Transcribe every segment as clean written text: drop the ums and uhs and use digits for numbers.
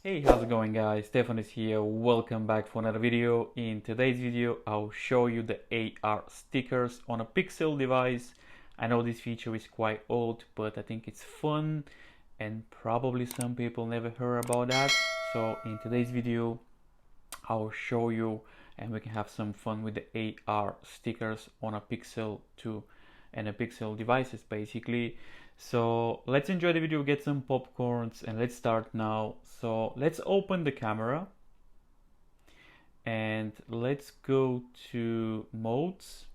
Hey, how's it going guys? Stefan is here. Welcome back for another video. In today's video, I'll show you the AR stickers on a Pixel device. I know this feature is quite old, but I think it's fun and probably some people never heard about that. So in today's video, I'll show you and we can have some fun with the AR stickers on a Pixel 2 and a Pixel devices basically. So let's enjoy the video, get some popcorns, and let's start now. So let's open the camera and let's go to modes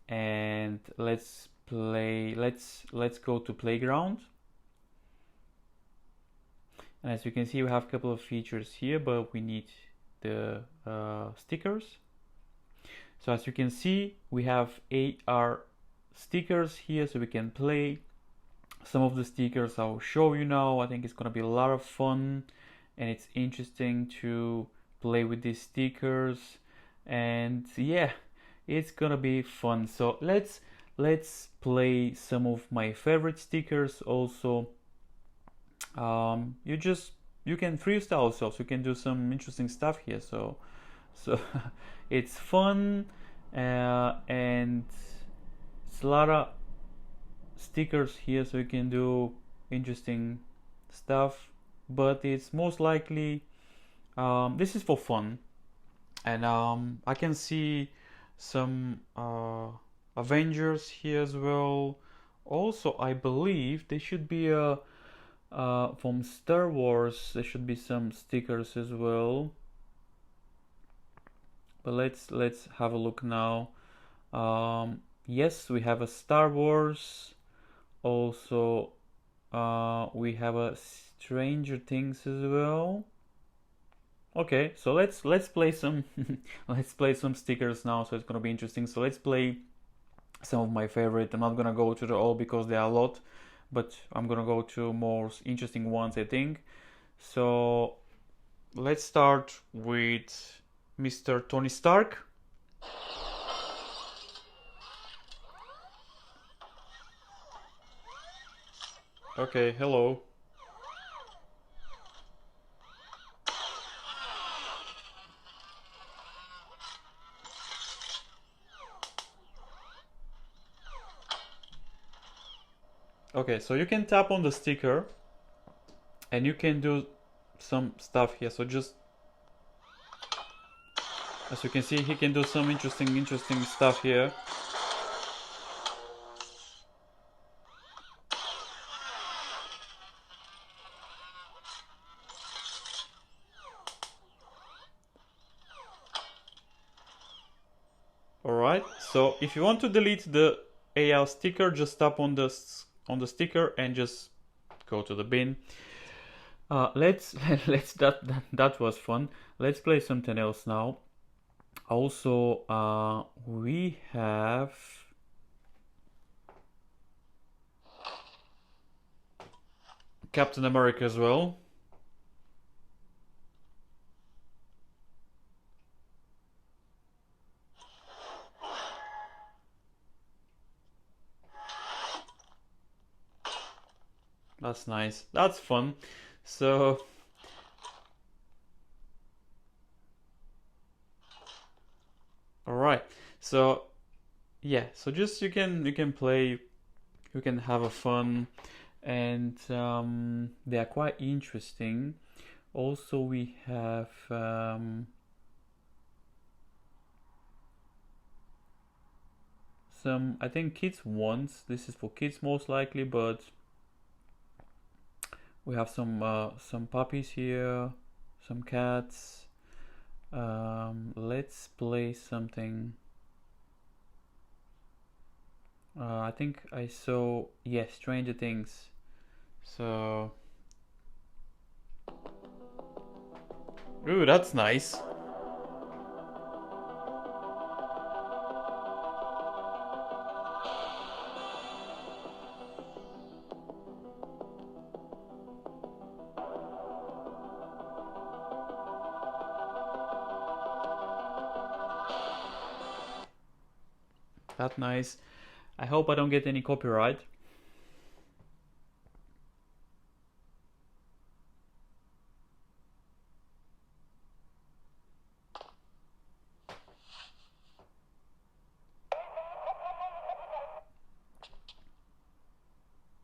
and let's go to playground. And as you can see, we have a couple of features here, but we need the stickers. So as you can see, we have AR stickers here, so we can play. Some of the stickers I'll show you now. I think it's gonna be a lot of fun and it's interesting to play with these stickers, and yeah, it's gonna be fun. So let's play some of my favorite stickers. Also you can freestyle yourself, you can do some interesting stuff here. So it's fun, and it's a lot of stickers here, so you can do interesting stuff, but it's most likely this is for fun. And I can see some Avengers here as well. Also, I believe there should be a from Star Wars, there should be some stickers as well, but let's have a look now. Yes, we have a Star Wars. Also, we have a Stranger Things as well. Okay, so let's play some let's play some stickers now. So it's gonna be interesting. So let's play some of my favorite. I'm not gonna go to the all because there are a lot, but I'm gonna go to more interesting ones, I think. So let's start with Mr. Tony Stark. Okay, hello. Okay, so you can tap on the sticker and you can do some stuff here. So just as you can see, he can do some interesting stuff here. Alright, so if you want to delete the AR sticker, just tap on the sticker and just go to the bin. Let's that was fun. Let's play something else now. Also, we have Captain America as well. That's nice. That's fun. So all right. So yeah. So just you can play. You can have a fun, and they are quite interesting. Also, we have some. I think kids ones. This is for kids most likely, but we have some puppies here, some cats. Let's play something. I think I saw, yes, Stranger Things. So, ooh, that's nice. That nice. I hope I don't get any copyright.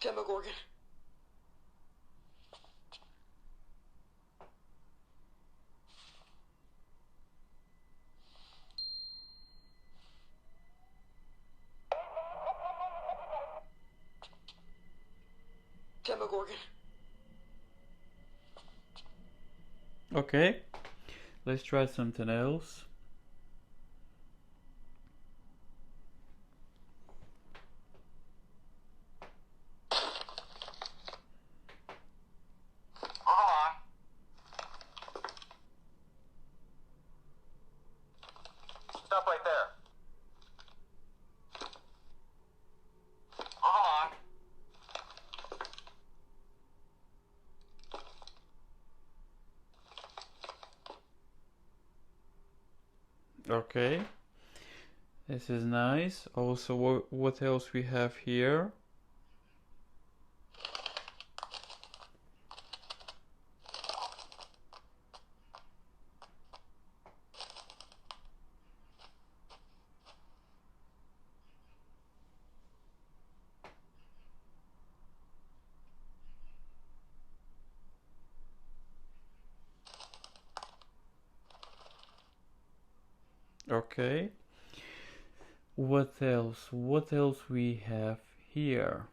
Demogorgon. Demogorgon. Okay, let's try something else. Stop right there. Okay, this is nice. Also, what else we have here? Okay, what else? What else we have here?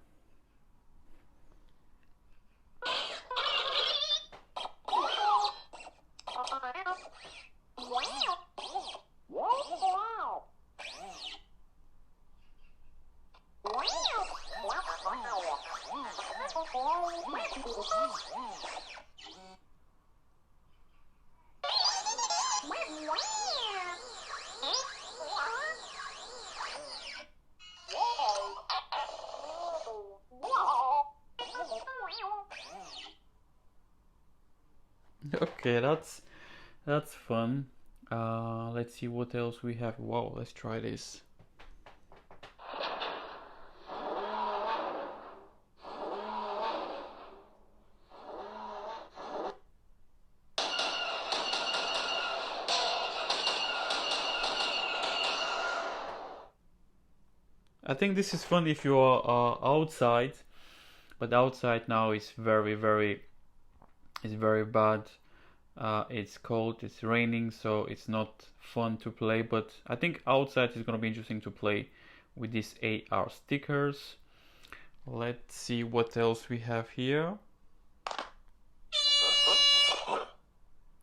Okay, that's fun. Let's see what else we have. Wow, let's try this. I think this is fun if you are outside, but outside now is very bad. It's cold, it's raining, so it's not fun to play. But I think outside is gonna be interesting to play with these AR stickers. Let's see what else we have here.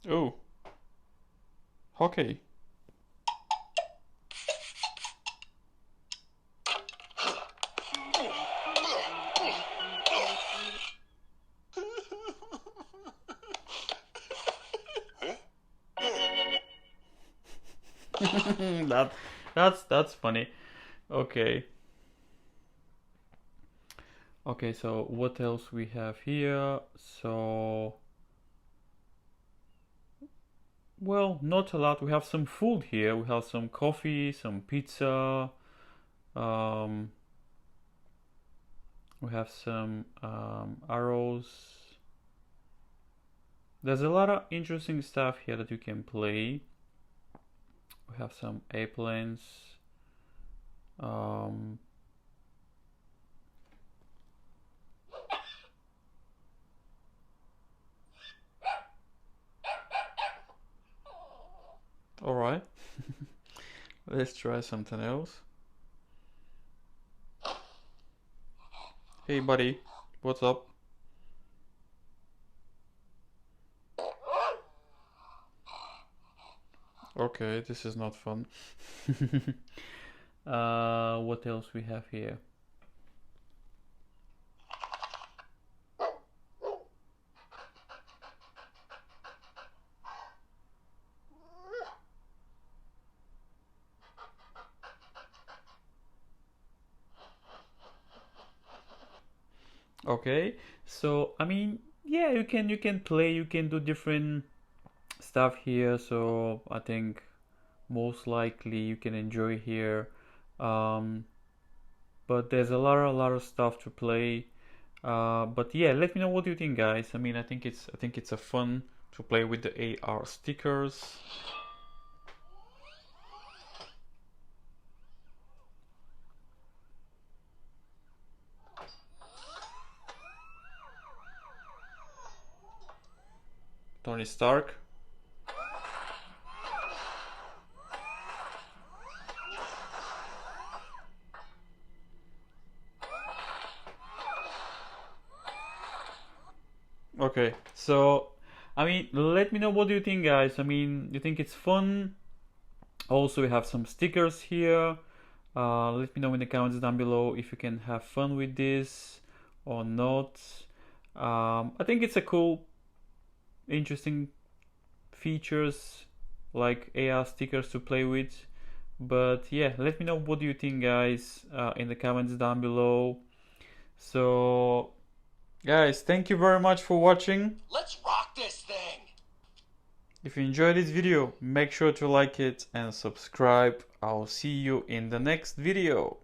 Oh, hockey. That's funny. Okay. Okay, so what else we have here? So, well, not a lot. We have some food here. We have some coffee, some pizza. Um, we have some arrows. There's a lot of interesting stuff here that you can play. We have some airplanes. All right. Let's try something else. Hey, buddy. What's up? Okay, this is not fun. What else we have here? Okay, so I mean, yeah, you can play, you can do different stuff here. So I think most likely you can enjoy here. Um, but there's a lot of stuff to play. But yeah, let me know what you think, guys. I mean, I think it's a fun to play with the AR stickers. Tony Stark. Okay, so I mean, let me know what do you think, guys. I mean, you think it's fun? Also, we have some stickers here. Let me know in the comments down below if you can have fun with this or not. I think it's a cool, interesting features like AR stickers to play with. But yeah, let me know what do you think, guys, in the comments down below. So guys, thank you very much for watching. Let's rock this thing! If you enjoyed this video, make sure to like it and subscribe. I'll see you in the next video.